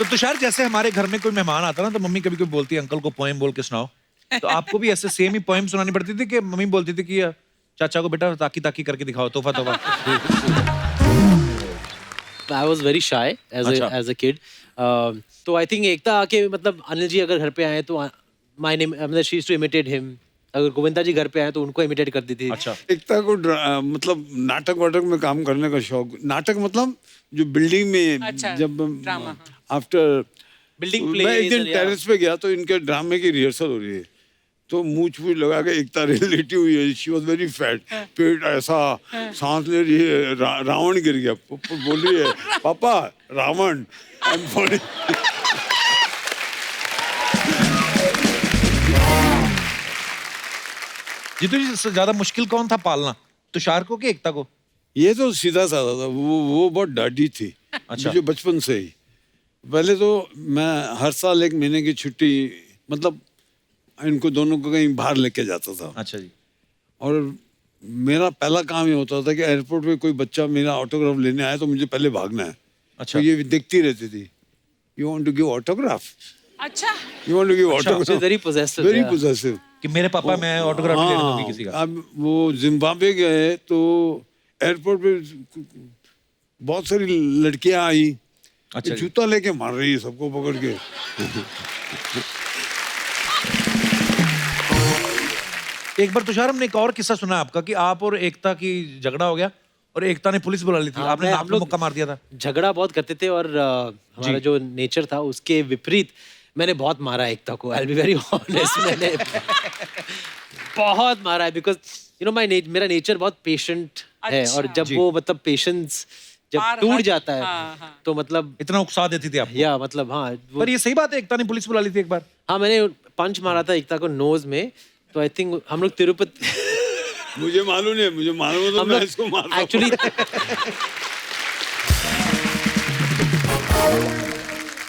तो तुषार, जैसे हमारे घर में कोई मेहमान आता ना तो मम्मी कभी कभी बोलती है अंकल को पोएम बोल के सुनाओ, तो आपको भी ऐसे सेम ही पोएम सुनानी पड़ती थी कि मम्मी बोलती थी कि चाचा को बेटा ताकी ताकी करके दिखाओ, तोहफा तोहफा? I was very shy as a kid. तो I think एकता आके मतलब अनिल जी अगर घर पे आए तो my name मतलब she used to imitate him. अगर गोविंदा जी घर पे आए तो उनको इमिटेट करती थी. अच्छा. एकता को मतलब नाटक वाटक में काम करने का शौक. नाटक मतलब जो बिल्डिंग में जब आफ्टर बिल्डिंग प्ले. मैं एक दिन टेरेस पे गया तो इनके ड्रामे की रिहर्सल हो रही है, तो मूछ पूछ लगा के एकता लेटी हुई है. शी वाज वेरी फैट, पेट ऐसा, सांस ले रही है. रावण गिर गया. बोल रही है पापा रावण. जीतू जी, सबसे ज्यादा मुश्किल कौन था पालना, तुषार को कि एकता को? ये तो सीधा साधा था. वो बहुत डांटी थी. अच्छा. मुझे बचपन से ही. पहले तो मैं हर साल 1 महीने की छुट्टी मतलब इनको दोनों को कहीं बाहर लेके जाता था. अच्छा जी. और मेरा पहला काम ये होता था कि एयरपोर्ट पे कोई बच्चा मेरा ऑटोग्राफ लेने आया तो मुझे पहले भागना है. अच्छा. तो ये देखती रहती थी. You want to give autograph? अच्छा. You want to give autograph? Very possessive. Very possessive कि मेरे पापा मैं ऑटोग्राफ ले दूंगी किसी का. अब वो जिम्बाब्वे गए तो एयरपोर्ट पे बहुत सारी लड़कियां आई. अच्छा. जूता लेके मार रही है सबको पकड़ के. एक बार तुषार, हमने एक और किस्सा सुना आपका कि आप और एकता की झगड़ा हो गया और एकता ने पुलिस बुला ली थी. आपने नाक में मुक्का मार दिया था. झगड़ा बहुत करते थे और हमारा जो नेचर था उसके विपरीत मैंने बहुत मारा एकता को. I'll be very honest. मैंने बहुत मारा है बिकॉज यू नो मेरा नेचर बहुत पेशेंट है. और जब वो मतलब पेशेंस जब टूट जाता है तो मतलब इतना उकसा देती थी आप. या मतलब हाँ. पर ये सही बात है, एकता ने पुलिस बुला ली थी एक बार. हाँ, मैंने पंच मारा था एकता को नोज में. तो आई थिंक हम लोग तिरुपति. मुझे मालूम नहीं. मुझे मालूम है तो मैं इसको मारता हूं. एक्चुअली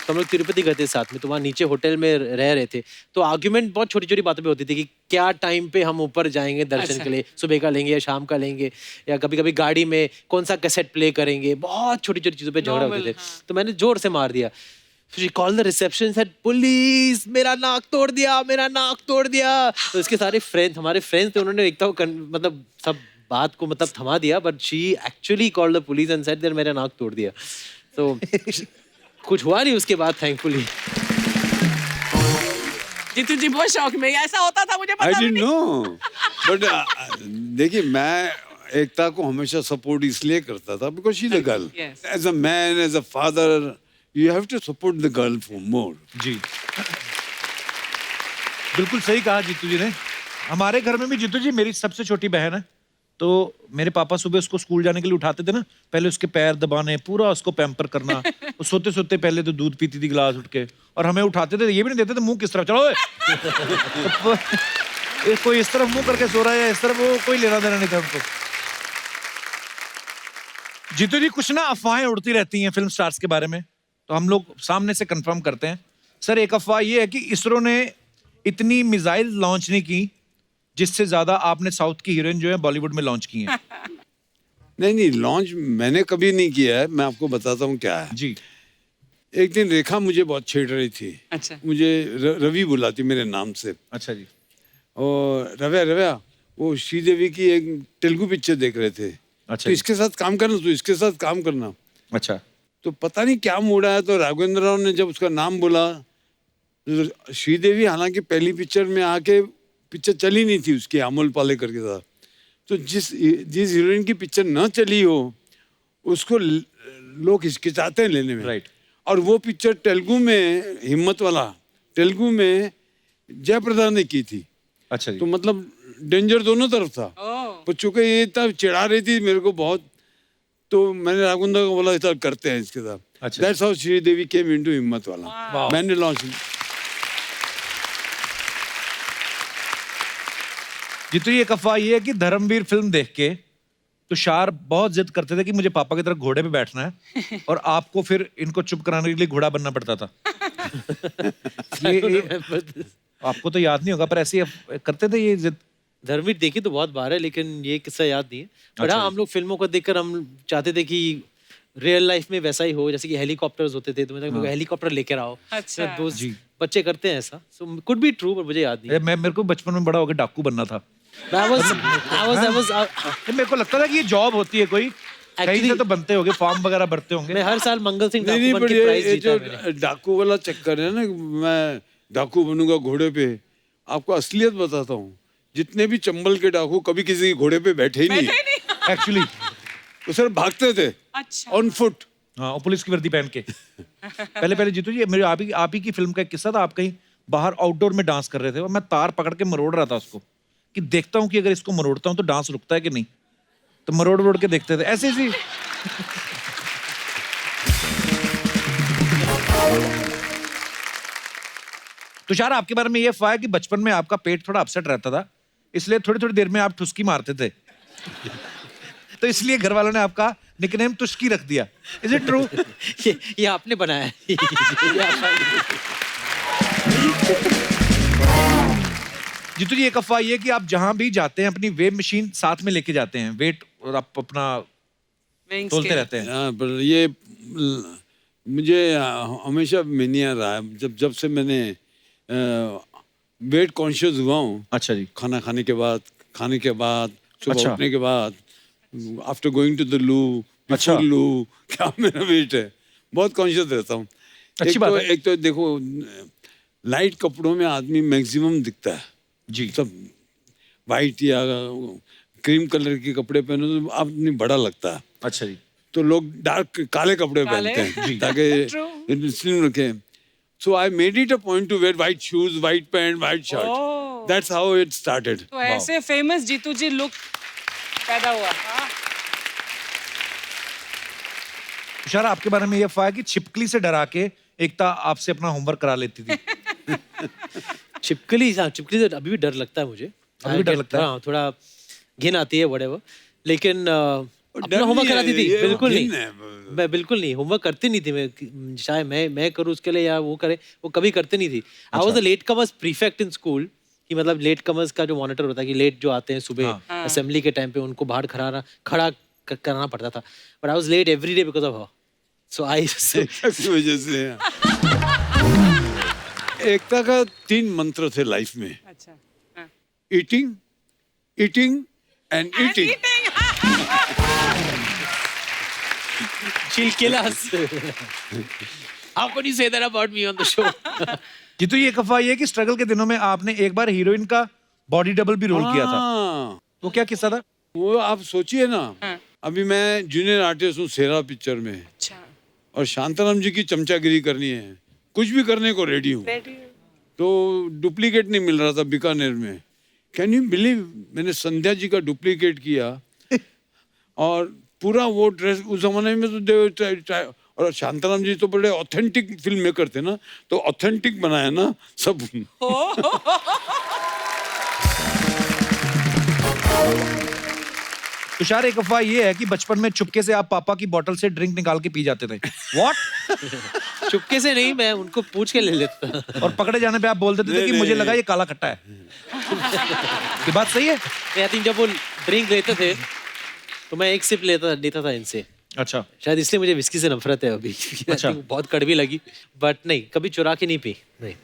तो हम लोग तिरुपति गए थे साथ में. तो वहाँ नीचे होटल में रह रहे थे. तो आर्ग्यूमेंट बहुत छोटी छोटी बातों पे होती थी कि क्या टाइम पे हम ऊपर जाएंगे दर्शन के लिए, सुबह का लेंगे या शाम का लेंगे, या कभी कभी गाड़ी में कौन सा कैसेट प्ले करेंगे. बहुत छोटी छोटी चीजों पे झगड़ा होते थे. तो मैंने जोर से मार दिया. She called the reception and said, "Police, मेरा नाक तोड़ दिया, मेरा नाक तोड़ दिया." तो इसके सारे फ्रेंड्स, हमारे फ्रेंड्स थे, उन्होंने एकता को मतलब सब बात को मतलब थमा दिया. But she actually called the police and said that मेरा नाक तोड़ दिया. तो कुछ हुआ नहीं उसके बाद, थैंकफुली. जीतू जी बहुत शौक में ऐसा होता था, मुझे पता I didn't नहीं. know. But देखिए, मैं एकता को हमेशा सपोर्ट इसलिए करता था because she's a girl. Yes. As a man, as a father, you have to support the girl for more. जी. बिल्कुल सही कहा जीतू जी ने. हमारे घर में भी जीतू जी मेरी सबसे छोटी बहन है. तो मेरे पापा सुबह उसको स्कूल जाने के लिए उठाते थे ना, पहले उसके पैर दबाने, पूरा उसको पैम्पर करना. वो सोते सोते पहले तो दूध पीती थी गिलास उठ के, और हमें उठाते थे, ये भी नहीं देते थे मुंह किस तरफ. चलो कोई इस तरफ मुंह करके सो रहा है, इस तरफ, वो कोई लेना देना नहीं था उनको. जीतू जी, कुछ ना अफवाहें उड़ती रहती हैं फिल्म स्टार्स के बारे में, तो हम लोग सामने से कंफर्म करते हैं. सर, एक अफवाह ये है कि इसरो ने इतनी मिसाइल लॉन्च नहीं की जिससे ज्यादा आपने साउथ की हीरोइन जो है बॉलीवुड में लॉन्च की हैं. नहीं, लॉन्च मैंने कभी नहीं किया है. मैं आपको बताता हूँ क्या है. जी. एक दिन रेखा मुझे बहुत छेड़ रही थी. अच्छा. मुझे रवि बुलाती मेरे नाम से. अच्छा जी. और रव्या वो श्रीदेवी की एक तेलुगु पिक्चर देख रहे थे. अच्छा. तो इसके साथ काम करना, तो इसके साथ काम करना. अच्छा. तो पता नहीं क्या मूड आया, तो राघवेंद्र राव ने जब उसका नाम बोला, तो श्रीदेवी हालांकि पहली पिक्चर में आके, पिक्चर चली नहीं थी उसकी, अमोल पालेकर के साथ. तो जिस हीरोइन की पिक्चर न चली हो उसको लोग हिचकिचाते हैं लेने में. राइट. और वो पिक्चर तेलुगु में, हिम्मत वाला, तेलुगु में जयप्रदा ने की थी. अच्छा जी. तो मतलब डेंजर दोनों तरफ था. तो चूंकि ये तब चिढ़ा रही थी मेरे को बहुत, तो मैंने राघवेंद्र को बोला इतना करते हैं इसके साथ. अच्छा. That's how Sridevi came into हिम्मत वाला. मैंने लॉन्च. जीतू जी, एक अफवाह ये है कि धर्मवीर फिल्म देख के तुषार बहुत जिद करते थे कि मुझे पापा की तरह घोड़े पे बैठना है, और आपको फिर इनको चुप कराने के लिए घोड़ा बनना पड़ता था. ये आपको तो याद नहीं होगा, पर ऐसे करते थे ये जिद. धर्मवीर देखी तो बहुत बार है, लेकिन ये किस्सा याद नहीं है. बट हाँ, हम लोग फिल्मों को देखकर हम चाहते थे कि रियल लाइफ में वैसा ही हो, जैसे कि हेलीकॉप्टर्स होते थे, तो मेरे को हेलीकॉप्टर लेकर आओ। अच्छा। दोस्त बच्चे करते हैं ऐसा, सो कुड बी ट्रू, पर मुझे याद नहीं। मैं मेरे को बचपन में बड़ा होकर डाकू बनना था। I was मेरे को लगता था कि ये जॉब होती है कोई, कहीं से तो बनते होंगे, फॉर्म वगैरह भरते होंगे। मैं हर साल मंगल सिंह नहीं डाकू बन पर के प्राइज ये जीता जो है मैंने। डाकू वाला चक्कर है ना, मैं डाकू बनूंगा घोड़े पे, आपको असलियत बताता हूँ, जितने भी चंबल के डाकू कभी किसी के घोड़े पे बैठे ही नहीं एक्चुअली वो सिर्फ भागते थे अच्छा। On foot. हाँ, और पुलिस की वर्दी पहन के। पहले जीतू जी, मेरे आप ही की फिल्म का एक किस्सा था। आप कहीं बाहर आउटडोर में डांस कर रहे थे और मैं तार पकड़ के मरोड़ रहा था उसको, कि देखता हूँ कि अगर इसको मरोड़ता हूँ तो डांस रुकता है कि नहीं। तो मरोड़ के देखते थे ऐसे ऐसे। तुषार, आपके बारे में ये अफवाह है कि बचपन में आपका पेट थोड़ा अपसेट रहता था, इसलिए थोड़ी थोड़ी देर में आप ठुसकी मारते थे। तो इसलिए घर वालों ने आपका निकनेम तुष्की रख दिया। Is it true? ये आपने बनाया है। जीतू जी, एक अफवाह ये कि आप जहां भी जाते हैं अपनी वेब मशीन साथ में लेके जाते हैं, वेट और आप अपना Weighing तोलते scale। रहते हैं। हाँ, पर ये मुझे हमेशा मैनिया रहा है। जब से मैंने वेट कॉन्शियस हुआ हूँ, अच्छा जी। खाना खाने के बाद सुबह अच्छा। उठने के बाद, आफ्टर गोइंग टू द लू, अच्छा। बिफोर लू, क्या मेरा वेट है, बहुत कॉन्शियस रहता हूँ। अच्छी बात है। एक तो देखो, लाइट कपड़ों में आदमी मैक्सिमम दिखता है जी। सब, वाइट या क्रीम कलर के कपड़े पहनो तो आदमी बड़ा लगता है। अच्छा जी। तो लोग डार्क काले कपड़े काले? पहनते हैं जी। ताकि स्लिम रखे। So I made it a point to wear white shoes, white pants, white shirt. Oh। That's how it started. तो ऐसे फेमस जीतू जी लुक पैदा हुआ। हाँ। तुषार, आपके बारे में ये अफवाह है कि छिपकली से डरा के एकता आपसे अपना होमवर्क करा लेती थी। छिपकली, हाँ छिपकली से अभी भी डर लगता है मुझे। अभी भी डर लगता है? हाँ, थोड़ा घिन आती है whatever, लेकिन अपना डर होमवर्क नहीं है, कराती थी। ये बिल्कुल घिन नहीं, है। मैं बिल्कुल नहीं, होमवर्क करती नहीं थी। मैं चाहे मैं करूँ उसके लिए या वो करे, वो कभी करते नहीं थी। I was the late commerce prefect in school, कि मतलब लेट कमर्स का जो मॉनिटर होता है, कि लेट जो आते हैं सुबह असेंबली के टाइम पे, उनको बाहर खड़ा कराना पड़ता था। But I was late every day because of her. So I की वजह से एकता का 3 मंत्र थे लाइफ में, अच्छा। हाँ। Eating, eating and eating. she'll kill us. How could you say that about me on the show? Jeetu, ये एक अफवाह ये है कि स्ट्रगल के दिनों में आपने एक बार हीरोइन का बॉडी डबल भी रोल किया था। हाँ, वो क्या किस्सा था? वो आप सोचिए ना, हाँ। अभी मैं जूनियर आर्टिस्ट हूँ सेरा पिक्चर में, अच्छा। और शांताराम जी की चमचागिरी करनी है, कुछ भी करने को रेडी हूँ। तो डुप्लीकेट नहीं मिल रहा था बीकानेर में। कैन यू बिलीव, मैंने संध्या जी का डुप्लीकेट किया और पूरा वो ड्रेस, उस जमाने में तो और शांताराम जी तो बड़े ऑथेंटिक फिल्म मेकर थे ना, तो ऑथेंटिक बनाया ना सब। तुषार, एक अफवाह ये है कि बचपन में चुपके से आप पापा की बोतल से ड्रिंक निकाल के पी जाते थे। व्हाट? चुपके से नहीं, मैं उनको पूछ के ले लेता था। और पकड़े जाने पे आप बोल देते थे कि मुझे लगा ये काला खट्टा है। ये बात सही है? आई थिंक जब वो ड्रिंक लेते थे तो मैं एक सिप लेता था इनसे। अच्छा। शायद इसलिए मुझे विस्की से नफरत है अभी। अच्छा। बहुत कड़वी लगी, बट नहीं, कभी चुरा के नहीं पी, नहीं।